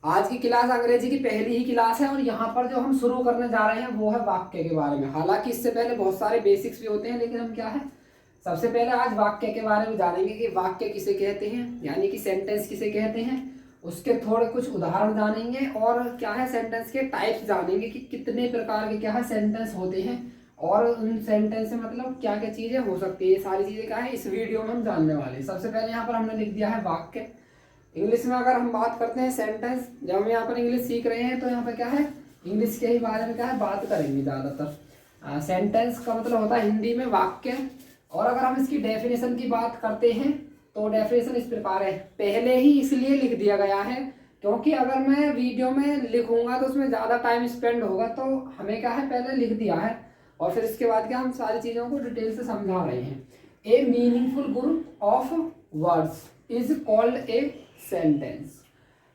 आज की क्लास अंग्रेजी की पहली ही क्लास है और यहाँ पर जो हम शुरू करने जा रहे हैं वो है वाक्य के बारे में। हालांकि इससे पहले बहुत सारे बेसिक्स भी होते हैं, लेकिन हम क्या है सबसे पहले आज वाक्य के बारे में जानेंगे कि वाक्य किसे कहते हैं, यानी कि सेंटेंस किसे कहते हैं। उसके थोड़े कुछ उदाहरण जानेंगे और क्या है सेंटेंस के टाइप्स जानेंगे कि कितने प्रकार के क्या है सेंटेंस होते हैं और उन सेंटेंस से मतलब क्या क्या चीजें हो सकती है। ये सारी चीजें क्या है इस वीडियो में हम जानने वाले हैं। सबसे पहले यहाँ पर हमने लिख दिया है वाक्य। इंग्लिश में अगर हम बात करते हैं सेंटेंस, जब हम यहाँ पर इंग्लिश सीख रहे हैं तो यहाँ पर क्या है इंग्लिश के ही बारे में क्या है बात करेंगे ज़्यादातर। सेंटेंस का मतलब होता है हिंदी में वाक्य। और अगर हम इसकी डेफिनेशन की बात करते हैं तो डेफिनेशन इस प्रकार है। पहले ही इसलिए लिख दिया गया है क्योंकि अगर मैं वीडियो में लिखूंगा तो उसमें ज़्यादा टाइम स्पेंड होगा, तो हमें क्या है पहले लिख दिया है और फिर इसके बाद क्या हम सारी चीज़ों को डिटेल से समझा रहे हैं। ए meaningful group of words is called a sentence.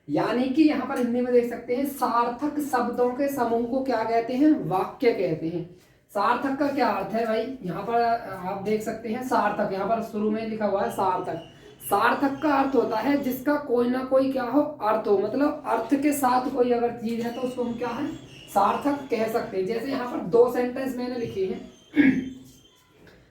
यानी कि यहाँ पर हिंदी में देख सकते हैं सार्थक शब्दों के समूह को क्या कहते हैं, वाक्य कहते हैं। सार्थक का क्या अर्थ है भाई, यहाँ पर आप देख सकते हैं सार्थक, यहाँ पर शुरू में लिखा हुआ है सार्थक। सार्थक का अर्थ होता है जिसका कोई ना कोई क्या हो अर्थ हो, मतलब अर्थ के साथ कोई अगर चीज है तो उसको हम क्या है सार्थक कह सकते हैं। जैसे यहाँ पर दो सेंटेंस मैंने लिखे हैं।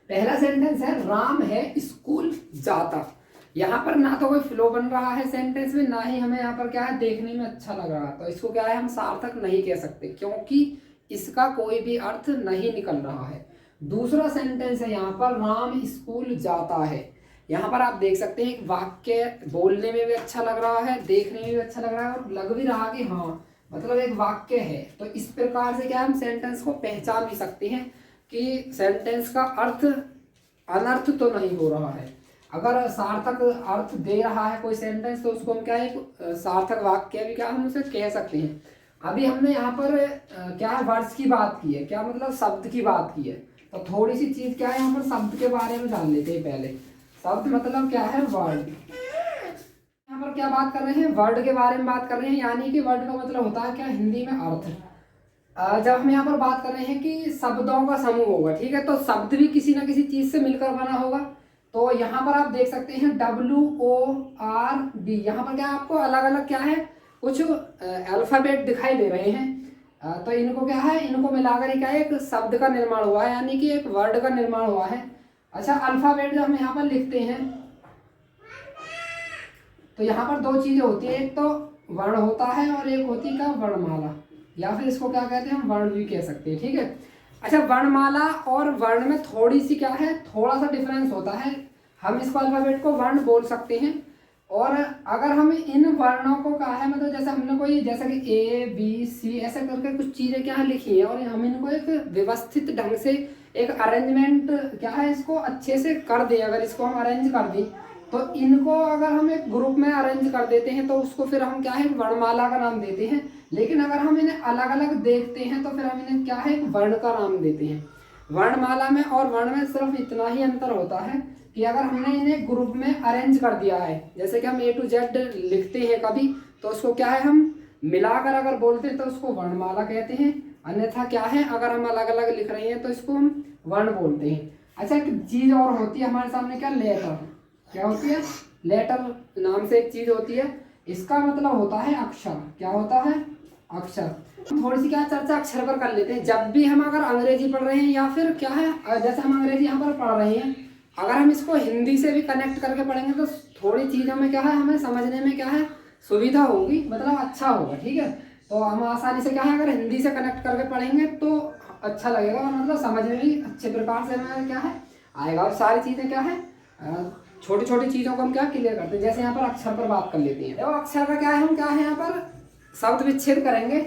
पहला सेंटेंस है राम है स्कूल जाता। यहाँ पर ना तो कोई फ्लो बन रहा है सेंटेंस में, ना ही हमें यहाँ पर क्या है देखने में अच्छा लग रहा है, तो इसको क्या है हम सार्थक नहीं कह सकते क्योंकि इसका कोई भी अर्थ नहीं निकल रहा है। दूसरा सेंटेंस है यहाँ पर राम स्कूल जाता है। यहाँ पर आप देख सकते हैं एक वाक्य बोलने में भी अच्छा लग रहा है, देखने में भी अच्छा लग रहा है और लग भी रहा कि हाँ मतलब एक वाक्य है। तो इस प्रकार से क्या हम सेंटेंस को पहचान भी सकते हैं कि सेंटेंस का अर्थ अनर्थ तो नहीं हो रहा है। अगर सार्थक अर्थ दे रहा है कोई सेंटेंस तो उसको हम क्या है सार्थक वाक्य भी क्या हम उसे कह सकते हैं। अभी हमने यहाँ पर क्या है वर्ड्स की बात की है, क्या मतलब शब्द की बात की है, तो थोड़ी सी चीज क्या है यहाँ पर शब्द के बारे में जान लेते हैं पहले। शब्द मतलब क्या है वर्ड। यहाँ पर क्या बात कर रहे हैं वर्ड के बारे में बात कर रहे हैं, यानी कि वर्ड का मतलब होता है क्या हिंदी में अर्थ। जब हम यहाँ पर बात कर रहे हैं कि शब्दों का समूह होगा, ठीक है, तो शब्द भी किसी ना किसी चीज से मिलकर बना होगा। तो यहाँ पर आप देख सकते हैं WORD, यहाँ पर क्या आपको अलग अलग क्या है कुछ अल्फाबेट दिखाई दे रहे हैं। तो इनको क्या है इनको मिलाकर ही क्या एक शब्द का निर्माण हुआ है, यानी कि एक वर्ड का निर्माण हुआ है। अच्छा, अल्फाबेट जब हम यहाँ पर लिखते हैं तो यहाँ पर दो चीजें होती है, एक तो वर्ण होता है और एक होती का वर्णमाला, या फिर इसको क्या कहते हैं हम वर्ण भी कह सकते हैं, ठीक है। अच्छा, वर्णमाला और वर्ण में थोड़ी सी क्या है थोड़ा सा डिफरेंस होता है। हम इसको अल्फाबेट को वर्ण बोल सकते हैं और अगर हम इन वर्णों को क्या है मतलब जैसे हमने कोई जैसा कि ABC ऐसे करके कुछ चीजें क्या है लिखी है और हम इनको एक व्यवस्थित ढंग से एक अरेंजमेंट क्या है इसको अच्छे से कर दे, अगर इसको हम अरेंज कर दें तो इनको अगर हम एक ग्रुप में अरेंज कर देते हैं तो उसको फिर हम क्या है वर्णमाला का नाम देते हैं। लेकिन अगर हम इन्हें अलग अलग देखते हैं तो फिर हम इन्हें क्या है वर्ण का नाम देते हैं। वर्णमाला में और वर्ण में सिर्फ इतना ही अंतर होता है कि अगर हमने इन्हें ग्रुप में अरेंज कर दिया है, जैसे कि हम A to Z लिखते हैं कभी, तो उसको क्या है हम मिलाकर अगर बोलते हैं तो उसको वर्णमाला कहते हैं। अन्यथा क्या है अगर हम अलग अलग लिख रहे हैं तो इसको हम वर्ण बोलते हैं। अच्छा, एक चीज और होती है हमारे सामने क्या लेटर, क्या होती है लेटर नाम से एक चीज होती है, इसका मतलब होता है अक्षर। क्या होता है अक्षर। थोड़ी सी क्या चर्चा अक्षर पर कर लेते हैं। जब भी हम अगर अंग्रेजी पढ़ रहे हैं या फिर क्या है जैसे हम अंग्रेजी यहाँ पर पढ़ रहे हैं, अगर हम इसको हिंदी से भी कनेक्ट करके पढ़ेंगे तो थोड़ी चीज़ों में क्या है हमें समझने में क्या है सुविधा होगी, मतलब अच्छा होगा, ठीक है। तो हम आसानी से क्या है अगर हिंदी से कनेक्ट करके पढ़ेंगे तो अच्छा लगेगा और मतलब समझ में भी अच्छे प्रकार से हमें क्या है आएगा। और सारी चीज़ें क्या है छोटी छोटी चीज़ों को हम क्या क्लियर करते हैं। जैसे यहाँ पर अक्षर पर बात कर लेते हैं, तो अक्षर का क्या है हम क्या है यहाँ पर शब्द विच्छेद करेंगे।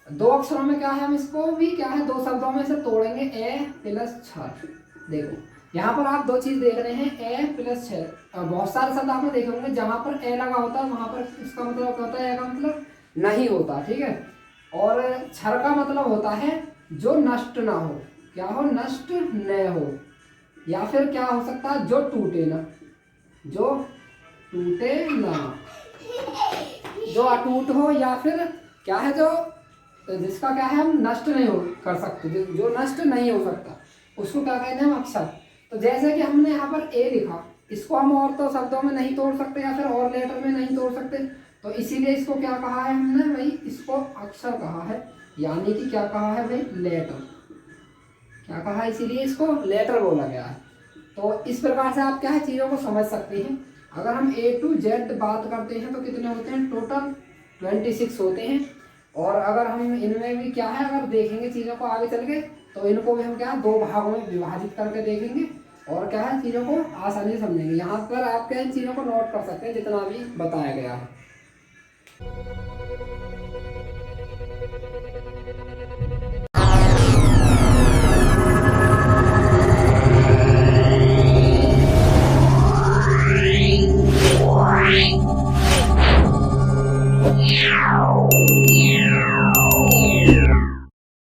दो अक्षरों में क्या है हम इसको भी क्या है दो शब्दों में से तोड़ेंगे A+6। देखो यहाँ पर आप दो चीज देख रहे हैं A+6। बहुत सारे शब्द आपने देखे होंगे जहां पर A लगा होता है वहां पर इसका मतलब क्या होता है A का मतलब नहीं होता, ठीक है। और क्षर का मतलब होता है जो नष्ट ना हो, क्या हो नष्ट न हो, या फिर क्या हो सकता है जो टूटे ना, जो टूटे ना, जो अटूट हो, या फिर क्या है जो जिसका क्या है हम नष्ट नहीं हो कर सकते, जो नष्ट नहीं हो सकता उसको क्या कहते हैं हम अक्षर। तो जैसे कि हमने यहाँ पर A लिखा, इसको हम और तो शब्दों में नहीं तोड़ सकते या फिर और लेटर में नहीं तोड़ सकते, तो इसीलिए इसको क्या कहा है हमने भाई, इसको अक्षर कहा है, यानी कि क्या कहा है भाई, लेटर। क्या कहा है, इसीलिए इसको लेटर बोला गया है। तो इस प्रकार से आप क्या है चीज़ों को समझ सकते हैं। अगर हम A to Z बात करते हैं तो कितने होते हैं, टोटल 26 होते हैं। और अगर हम इनमें भी क्या है, अगर देखेंगे चीज़ों को आगे चल के, तो इनको भी हम क्या दो भागों में विभाजित करके देखेंगे और क्या है चीज़ों को आसानी से समझेंगे। यहाँ पर आप क्या इन चीज़ों को नोट कर सकते हैं जितना भी बताया गया है।